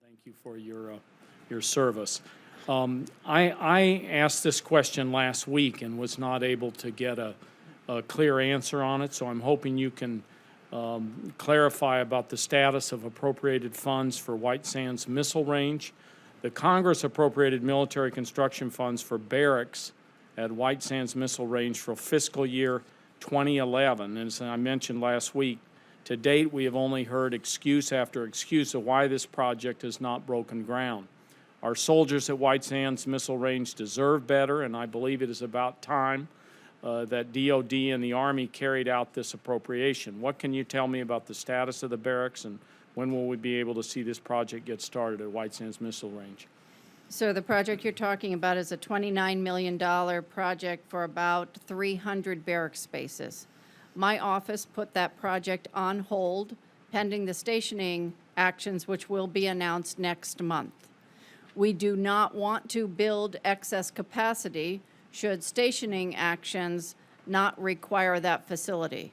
Thank you for your service. I asked this question last week and was not able to get a clear answer on it, so I'm hoping you can clarify about the status of appropriated funds for White Sands Missile Range. The Congress appropriated military construction funds for barracks at White Sands Missile Range for fiscal year 2011. And as I mentioned last week, to date, we have only heard excuse after excuse of why this project has not broken ground. Our soldiers at White Sands Missile Range deserve better, and I believe it is about time that DOD and the Army carried out this appropriation. What can you tell me about the status of the barracks, and when will we be able to see this project get started at White Sands Missile Range? So the project you're talking about is a $29 million project for about 300 barrack spaces. My office put that project on hold pending the stationing actions, which will be announced next month. We do not want to build excess capacity should stationing actions not require that facility.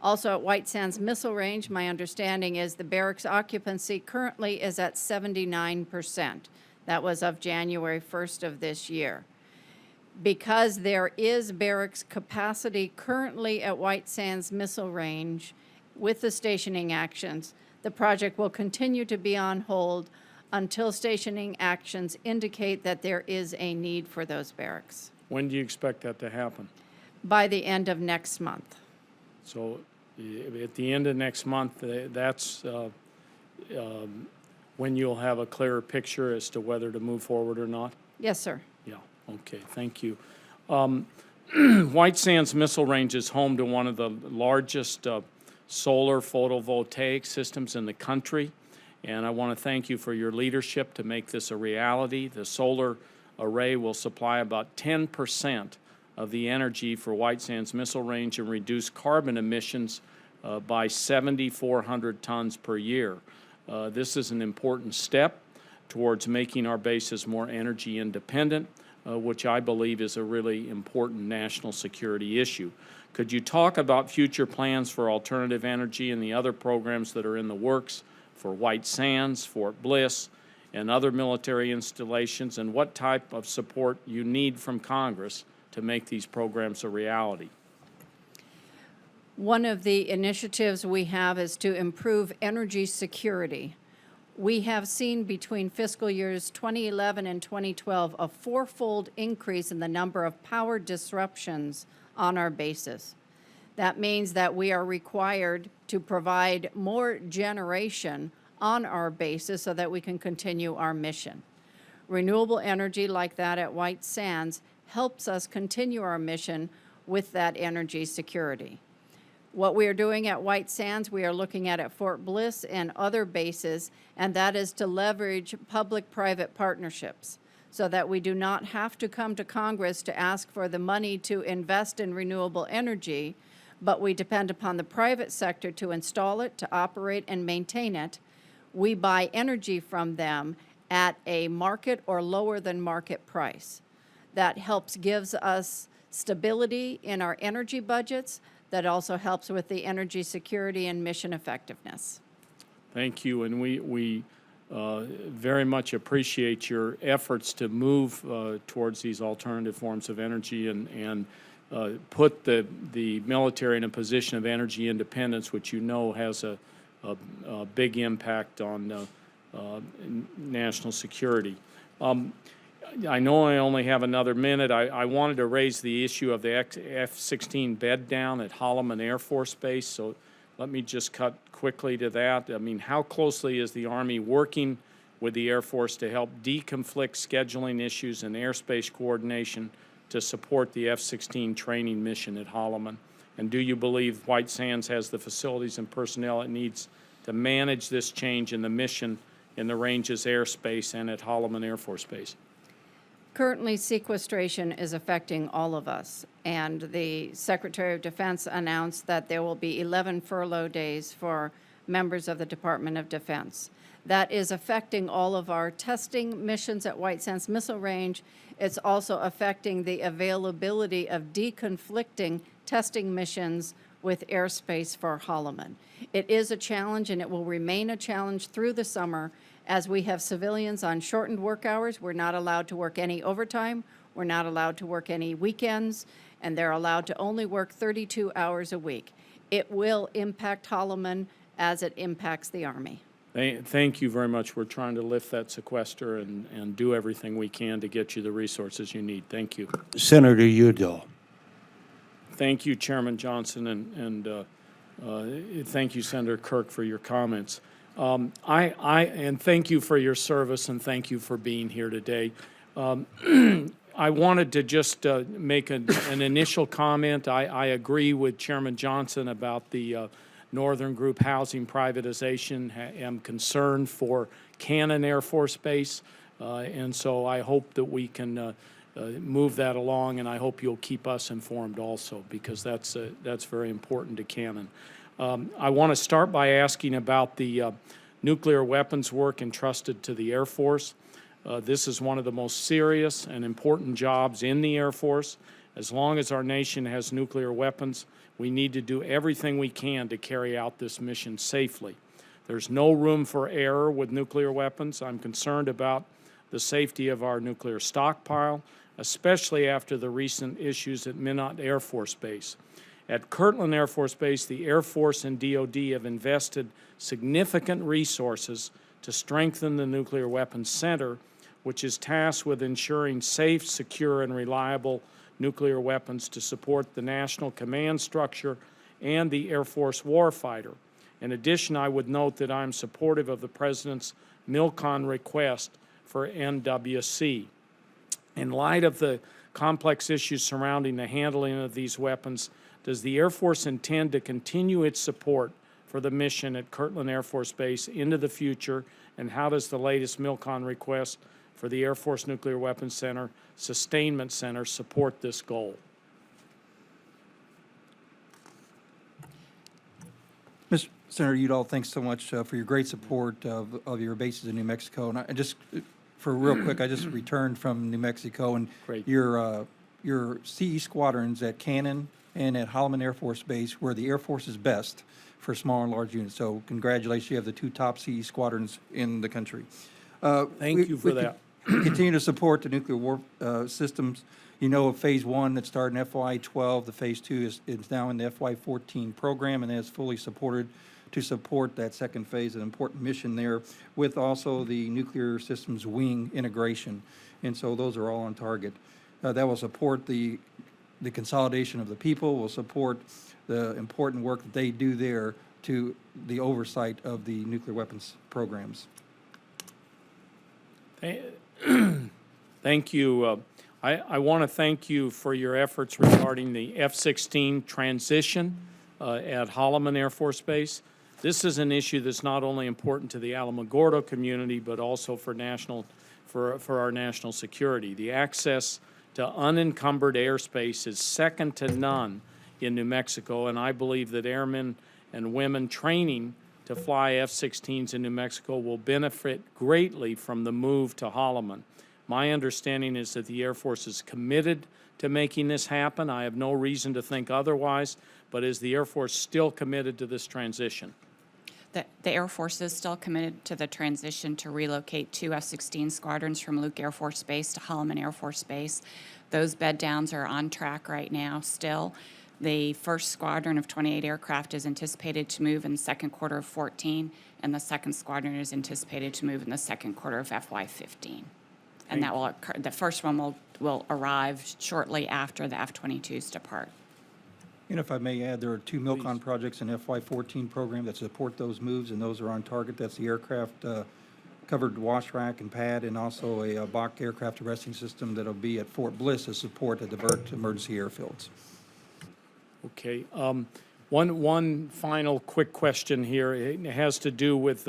Also at White Sands Missile Range, my understanding is the barracks occupancy currently is at 79%. That was of January 1st of this year. Because there is barracks capacity currently at White Sands Missile Range with the stationing actions, the project will continue to be on hold until stationing actions indicate that there is a need for those barracks. When do you expect that to happen? By the end of next month. So at the end of next month, that's when you'll have a clearer picture as to whether to move forward or not? Yes, sir. Yeah, okay, thank you. White Sands Missile Range is home to one of the largest solar photovoltaic systems in the country, and I want to thank you for your leadership to make this a reality. The solar array will supply about 10% of the energy for White Sands Missile Range and reduce carbon emissions by 7,400 tons per year. This is an important step towards making our bases more energy independent, which I believe is a really important national security issue. Could you talk about future plans for alternative energy and the other programs that are in the works for White Sands, Fort Bliss, and other military installations, and what type of support you need from Congress to make these programs a reality? One of the initiatives we have is to improve energy security. We have seen between fiscal years 2011 and 2012 a fourfold increase in the number of power disruptions on our bases. That means that we are required to provide more generation on our bases so that we can continue our mission. Renewable energy like that at White Sands helps us continue our mission with that energy security. What we are doing at White Sands, we are looking at Fort Bliss and other bases, and that is to leverage public-private partnerships so that we do not have to come to Congress to ask for the money to invest in renewable energy, but we depend upon the private sector to install it, to operate and maintain it. We buy energy from them at a market or lower than market price. That gives us stability in our energy budgets. That also helps with the energy security and mission effectiveness. Thank you, and we very much appreciate your efforts to move towards these alternative forms of energy and put the military in a position of energy independence, which you know has a big impact on national security. I know I only have another minute. I wanted to raise the issue of the F-16 bed down at Holloman Air Force Base, so let me just cut quickly to that. I mean, how closely is the Army working with the Air Force to help deconflict scheduling issues and airspace coordination to support the F-16 training mission at Holloman? And do you believe White Sands has the facilities and personnel it needs to manage this change in the mission in the range's airspace and at Holloman Air Force Base? Currently, sequestration is affecting all of us, and the Secretary of Defense announced that there will be 11 furlough days for members of the Department of Defense. That is affecting all of our testing missions at White Sands Missile Range. It's also affecting the availability of deconflicting testing missions with airspace for Holloman. It is a challenge, and it will remain a challenge through the summer As we have civilians on shortened work hours, we're not allowed to work any overtime, we're not allowed to work any weekends, and they're allowed to only work 32 hours a week. It will impact Holloman as it impacts the Army. Thank you very much. We're trying to lift that sequester and do everything we can to get you the resources you need. Thank you. Senator Udall. Thank you, Chairman Johnson, and thank you, Senator Kirk, for your comments. And thank you for your service, and thank you for being here today. I wanted to just make an initial comment. I agree with Chairman Johnson about the Northern Group housing privatization. Am concerned for Cannon Air Force Base, and so I hope that we can move that along, and I hope you'll keep us informed also, because that's very important to Cannon. I want to start by asking about the nuclear weapons work entrusted to the Air Force. This is one of the most serious and important jobs in the Air Force. As long as our nation has nuclear weapons, we need to do everything we can to carry out this mission safely. There's no room for error with nuclear weapons. I'm concerned about the safety of our nuclear stockpile, especially after the recent issues at Minot Air Force Base. At Kirtland Air Force Base, the Air Force and DoD have invested significant resources to strengthen the Nuclear Weapons Center, which is tasked with ensuring safe, secure, and reliable nuclear weapons to support the national command structure and the Air Force warfighter. In addition, I would note that I'm supportive of the President's MILCON request for NWC. In light of the complex issues surrounding the handling of these weapons, does the Air Force intend to continue its support for the mission at Kirtland Air Force Base into the future, and how does the latest MILCON request for the Air Force Nuclear Weapons Center Sustainment Center support this goal? Mr. Senator Udall, thanks so much for your great support of your bases in New Mexico. And I just, for real quick, I just returned from New Mexico, and Great. your CE squadrons at Cannon and at Holloman Air Force Base were the Air Force's best for small and large units. So congratulations, you have the 2 top CE squadrons in the country. Thank you for that. We continue to support the nuclear war systems. You know, of Phase 1 that started in FY12, the Phase 2 is now in the FY14 program, and is fully supported to support that second phase, an important mission there, with also the nuclear systems wing integration. And so those are all on target. That will support the consolidation of the people, will support the important work that they do there to the oversight of the nuclear weapons programs. Thank you. I want to thank you for your efforts regarding the F-16 transition at Holloman Air Force Base. This is an issue that's not only important to the Alamogordo community, but also for our national security. The access to unencumbered airspace is second to none in New Mexico, and I believe that airmen and women training to fly F-16s in New Mexico will benefit greatly from the move to Holloman. My understanding is that the Air Force is committed to making this happen. I have no reason to think otherwise, but is the Air Force still committed to this transition? The Air Force is still committed to the transition to relocate 2 F-16 squadrons from Luke Air Force Base to Holloman Air Force Base. Those bed downs are on track right now still. The first squadron of 28 aircraft is anticipated to move in the second quarter of 14, and the second squadron is anticipated to move in the second quarter of FY15. And that will occur, the first one will arrive shortly after the F-22s depart. And if I may add, there are 2 MILCON projects in FY14 program that support those moves, and those are on target. That's the aircraft covered wash rack and pad, and also a Bach aircraft arresting system that'll be at Fort Bliss to support the divert emergency airfields. Okay. One final quick question here. It has to do with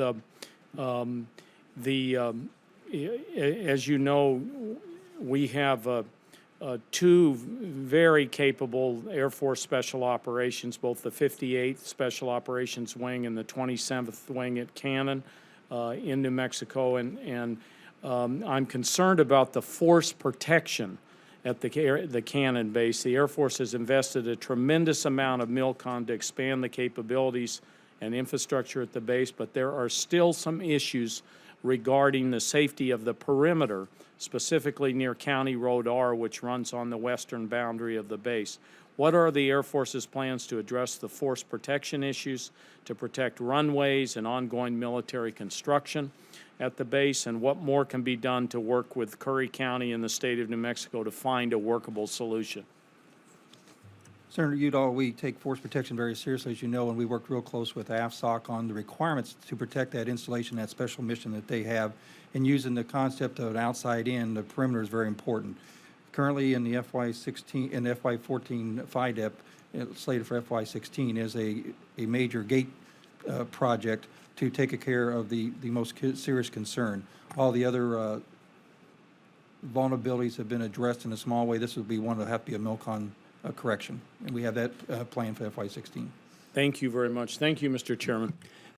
as you know, we have 2 very capable Air Force Special Operations, both the 58th Special Operations Wing and the 27th Wing at Cannon in New Mexico, and I'm concerned about the force protection at the Cannon base. The Air Force has invested a tremendous amount of MILCON to expand the capabilities and infrastructure at the base, but there are still some issues regarding the safety of the perimeter, specifically near County Road R, which runs on the western boundary of the base. What are the Air Force's plans to address the force protection issues, to protect runways and ongoing military construction at the base, and what more can be done to work with Curry County and the state of New Mexico to find a workable solution? Senator Udall, we take force protection very seriously, as you know, and we work real close with AFSOC on the requirements to protect that installation, that special mission that they have. And using the concept of an outside in, the perimeter is very important. Currently in the FY16 and FY14 FIDEP, slated for FY16, is a major gate project to take care of the most serious concern. All the other vulnerabilities have been addressed in a small way. This would be one that would have to be a MILCON correction, and we have that planned for FY16. Thank you very much. Thank you, Mr. Chairman.